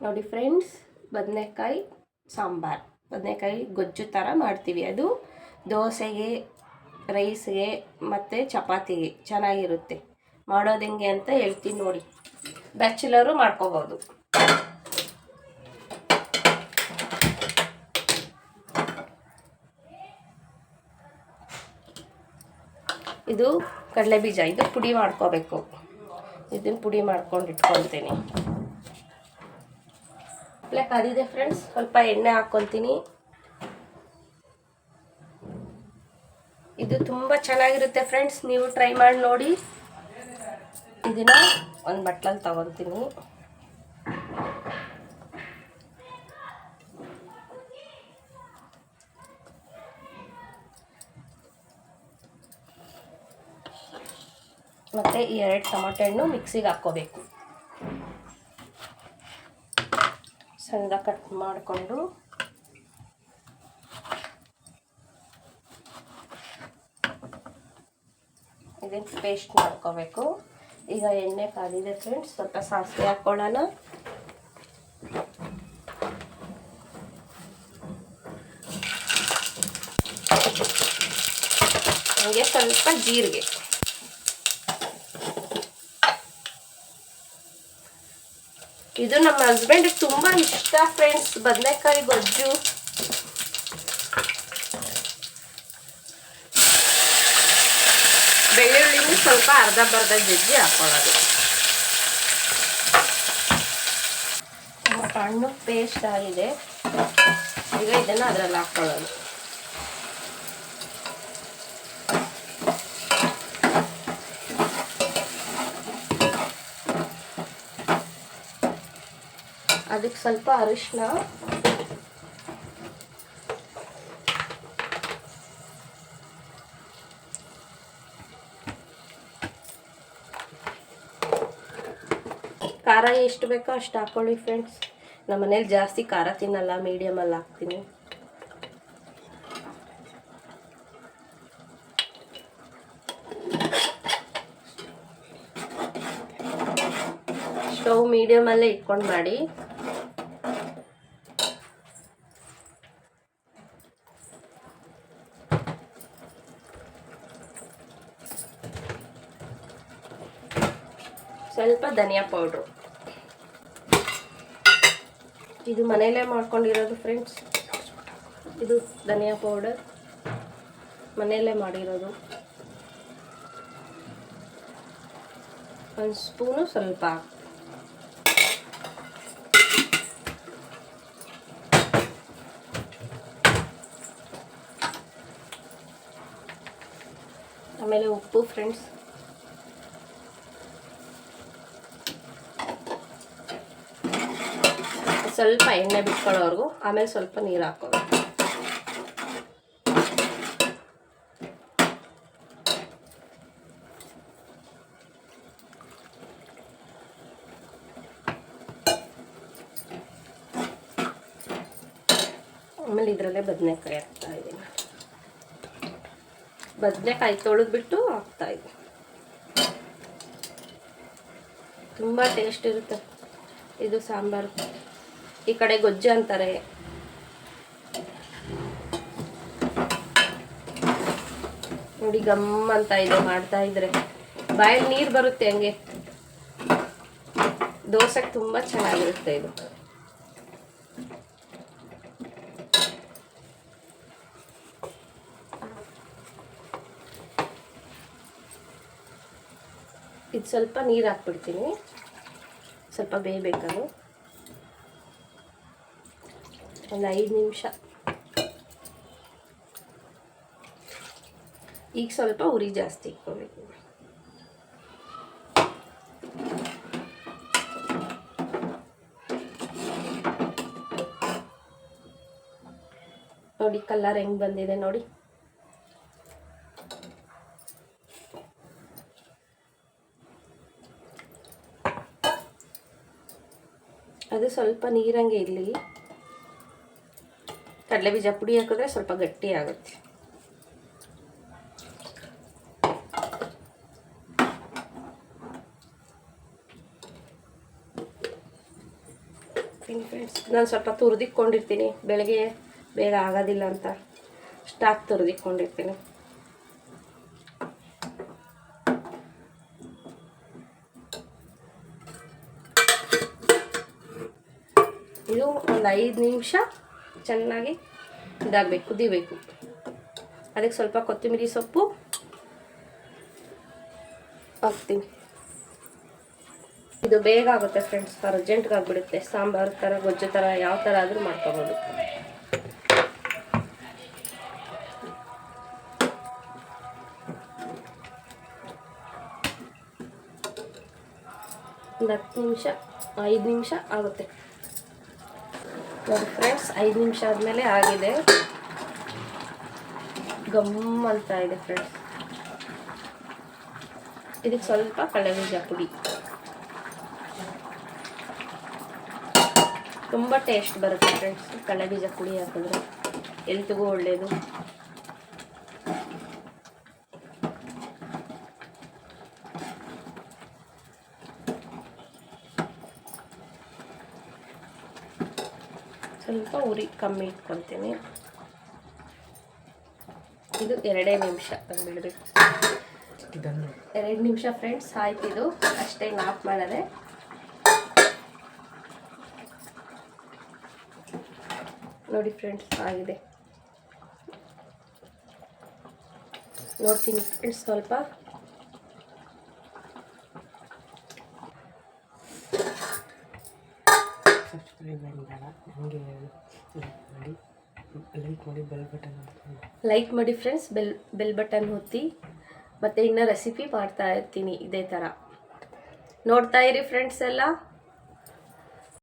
ನೋಡಿ ಫ್ರೆಂಡ್ಸ್, ಬದನೆಕಾಯಿ ಸಾಂಬಾರು, ಬದನೆಕಾಯಿ ಗೊಜ್ಜು ಥರ ಮಾಡ್ತೀವಿ. ಅದು ದೋಸೆಗೆ, ರೈಸ್ಗೆ ಮತ್ತು ಚಪಾತಿಗೆ ಚೆನ್ನಾಗಿರುತ್ತೆ. ಮಾಡೋದು ಹೆಂಗೆ ಅಂತ ಹೇಳ್ತೀನಿ ನೋಡಿ. ಬ್ಯಾಚುಲರು ಮಾಡ್ಕೋಬೋದು. ಇದು ಕಡಲೆ ಬೀಜ, ಇದು ಪುಡಿ ಮಾಡ್ಕೋಬೇಕು. ಇದನ್ನು ಪುಡಿ ಮಾಡ್ಕೊಂಡು ಇಟ್ಕೊಳ್ತೀನಿ. ಕಾದಿದೆ ಫ್ರೆಂಡ್ಸ್, ಸ್ವಲ್ಪ ಎಣ್ಣೆ ಹಾಕ್ಕೊತೀನಿ. ಇದು ತುಂಬ ಚೆನ್ನಾಗಿರುತ್ತೆ ಫ್ರೆಂಡ್ಸ್, ನೀವು ಟ್ರೈ ಮಾಡಿ ನೋಡಿ. ಇದನ್ನ ಒಂದು ಬಟ್ಲಲ್ಲಿ ತಗೊತೀನಿ. ಮತ್ತು ಈ 2 ಟೊಮೆಟೊ ಹಣ್ಣು ಮಿಕ್ಸಿಗೆ ಹಾಕ್ಕೋಬೇಕು. ಸಣ್ಣ ಕಟ್ ಮಾಡಿಕೊಂಡು ಇದನ್ನು ಪೇಸ್ಟ್ ಮಾಡ್ಕೋಬೇಕು. ಈಗ ಎಣ್ಣೆ ಕಾದಿದೆ ಫ್ರೆಂಡ್ಸ್, ಸ್ವಲ್ಪ ಸಾಸಿವೆ ಹಾಕ್ಕೊಳ್ಳೋಣ. ಹಾಗೆ ಸ್ವಲ್ಪ ಜೀರಿಗೆ. ಇದು ನಮ್ಮ ಹಸ್ಬೆಂಡ್ಗೆ ತುಂಬ ಇಷ್ಟ ಫ್ರೆಂಡ್ಸ್, ಬದನೆಕಾಯಿ ಗೊಜ್ಜು. ಬೆಳ್ಳುಳ್ಳಿನೂ ಸ್ವಲ್ಪ ಅರ್ಧ ಜಜ್ಜಿ ಹಾಕೊಳ್ಳೋದು. ಹಣ್ಣು ಪೇಸ್ಟ್ ಆಗಿದೆ. ಈಗ ಇದನ್ನು ಅದರಲ್ಲಿ ಹಾಕ್ಕೊಳ್ಳೋದು. ಅದಕ್ಕೆ ಸ್ವಲ್ಪ ಅರಿಶಿನ, ಖಾರ ಎಷ್ಟು ಬೇಕೋ ಅಷ್ಟು ಹಾಕ್ಕೊಳ್ಳಿ ಫ್ರೆಂಡ್ಸ್. ನಮ್ಮ ಮನೇಲಿ ಜಾಸ್ತಿ ಖಾರ ತಿನ್ನಲ್ಲ, ಮೀಡಿಯಮಲ್ಲಿ ಹಾಕ್ತೀನಿ. ಸ್ಟವ್ ಮೀಡಿಯಮಲ್ಲೇ ಇಟ್ಕೊಂಡು ಮಾಡಿ. ಸ್ವಲ್ಪ ಧನಿಯಾ ಪೌಡ್ರು, ಇದು ಮನೆಯಲ್ಲೇ ಮಾಡ್ಕೊಂಡಿರೋದು ಫ್ರೆಂಡ್ಸ್. ಇದು ಧನಿಯಾ ಪೌಡರ್ ಮನೆಯಲ್ಲೇ ಮಾಡಿರೋದು. 1 ಸ್ಪೂನು ಸ್ವಲ್ಪ. ಆಮೇಲೆ ಉಪ್ಪು ಫ್ರೆಂಡ್ಸ್. ಸ್ವಲ್ಪ ಎಣ್ಣೆ ಬಿಟ್ಕೊಳ್ಳೋವರೆಗೂ, ಆಮೇಲೆ ಸ್ವಲ್ಪ ನೀರು ಹಾಕೋಬೇಕು. ಆಮೇಲೆ ಇದರಲ್ಲೇ ಬದನೆಕಾಯಿ ಹಾಕ್ತಾ ಇದ್ದೀನಿ. ಬದನೆಕಾಯಿ ತೊಳೆದ್ಬಿಟ್ಟು ಹಾಕ್ತಾ ಇದ್ದೀನಿ. ತುಂಬ ಟೇಸ್ಟ್ ಇರುತ್ತೆ ಇದು ಸಾಂಬಾರು. ಈ ಕಡೆ ಗೊಜ್ಜು ಅಂತಾರೆ. ನೋಡಿ ಗಮ್ ಅಂತ ಇದೆ, ಮಾಡ್ತಾ ಇದ್ರೆ ಬಾಯಲ್ಲಿ ನೀರು ಬರುತ್ತೆ. ಹಂಗೆ ದೋಸೆಗೆ ತುಂಬ ಚೆನ್ನಾಗಿರುತ್ತೆ ಇದು. ಇದು ಸ್ವಲ್ಪ ನೀರು ಹಾಕ್ಬಿಡ್ತೀನಿ, ಸ್ವಲ್ಪ ಬೇಯಬೇಕದು. ಒಂದು 5 ನಿಮಿಷ. ಈಗ ಸ್ವಲ್ಪ ಉರಿ ಜಾಸ್ತಿ ಇಟ್ಕೋಬೇಕು. ನೋಡಿ ಕಲರ್ ಹೆಂಗೆ ಬಂದಿದೆ ನೋಡಿ. ಅದು ಸ್ವಲ್ಪ ನೀರಂಗೆ ಇರಲಿ. ಕಡಲೆಬೀಜ ಪುಡಿ ಹಾಕಿದ್ರೆ ಸ್ವಲ್ಪ ಗಟ್ಟಿ ಆಗುತ್ತೆ. ಹಾಕ್ತೀನಿ ಫ್ರೆಂಡ್ಸ್. ನಾನು ಸ್ವಲ್ಪ ತುರಿದಿಕ್ಕೊಂಡಿರ್ತೀನಿ, ಬೆಳಗ್ಗೆ ಬೇಗ ಆಗೋದಿಲ್ಲ ಅಂತ ಸ್ಟಾಕ್ ತುರಿದಿಕ್ಕೊಂಡಿರ್ತೀನಿ. ಇದು ಒಂದು 5 ನಿಮಿಷ ಚೆನ್ನಾಗಿ ಇದಾಗಬೇಕು, ಕುದಿಬೇಕು. ಅದಕ್ಕೆ ಸ್ವಲ್ಪ ಕೊತ್ತಂಬರಿ ಸೊಪ್ಪು ಹಾಕ್ತೀನಿ. ಇದು ಬೇಗ ಆಗುತ್ತೆ ಫ್ರೆಂಡ್ಸ್, ಅರ್ಜೆಂಟ್ಗೆ ಆಗಿಬಿಡುತ್ತೆ. ಸಾಂಬಾರು ಥರ, ಗೊಜ್ಜು ಥರ, ಯಾವ ಥರ ಆದರೂ ಮಾಡ್ಕೊಬೋದು. ಒಂದು 10 ನಿಮಿಷ, 5 ನಿಮಿಷ ಆಗುತ್ತೆ ನೋಡಿ ಫ್ರೆಂಡ್ಸ್. 5 ನಿಮಿಷ ಆದಮೇಲೆ ಆಗಿದೆ, ಗಮ್ ಅಂತ ಇದೆ ಫ್ರೆಂಡ್ಸ್. ಇದಕ್ಕೆ ಸ್ವಲ್ಪ ಕಡಲೆಬೀಜ ಪುಡಿ, ತುಂಬ ಟೇಸ್ಟ್ ಬರುತ್ತೆ ಫ್ರೆಂಡ್ಸ್ ಕಡಲೆಬೀಜ ಪುಡಿ ಹಾಕಿದ್ರೆ, ಹೆಲ್ತ್ಗೂ ಒಳ್ಳೆಯದು. ಸ್ವಲ್ಪ ಉರಿ ಕಮ್ಮಿ ಇಟ್ಕೊಳ್ತೀನಿ. ಇದು 2 ನಿಮಿಷ ಬಿಡಬೇಕು. 2 ನಿಮಿಷ ಫ್ರೆಂಡ್ಸ್ ಆಯ್ತು. ಇದು ಅಷ್ಟೇ, ಆಫ್ ಮಾಡದೆ. ನೋಡಿ ಫ್ರೆಂಡ್ಸ್ ಆಗಿದೆ. ನೋಡ್ತೀನಿ ಫ್ರೆಂಡ್ಸ್ ಸ್ವಲ್ಪ. ಲೈಕ್ ಮಾಡಿ ಫ್ರೆಂಡ್ಸ್, ಬೆಲ್ ಬಟನ್ ಒತ್ತಿ. ಮತ್ತು ಇನ್ನೂ ರೆಸಿಪಿ ಮಾಡ್ತಾ ಇರ್ತೀನಿ ಇದೇ ಥರ, ನೋಡ್ತಾ ಇರಿ ಫ್ರೆಂಡ್ಸ್ ಎಲ್ಲ.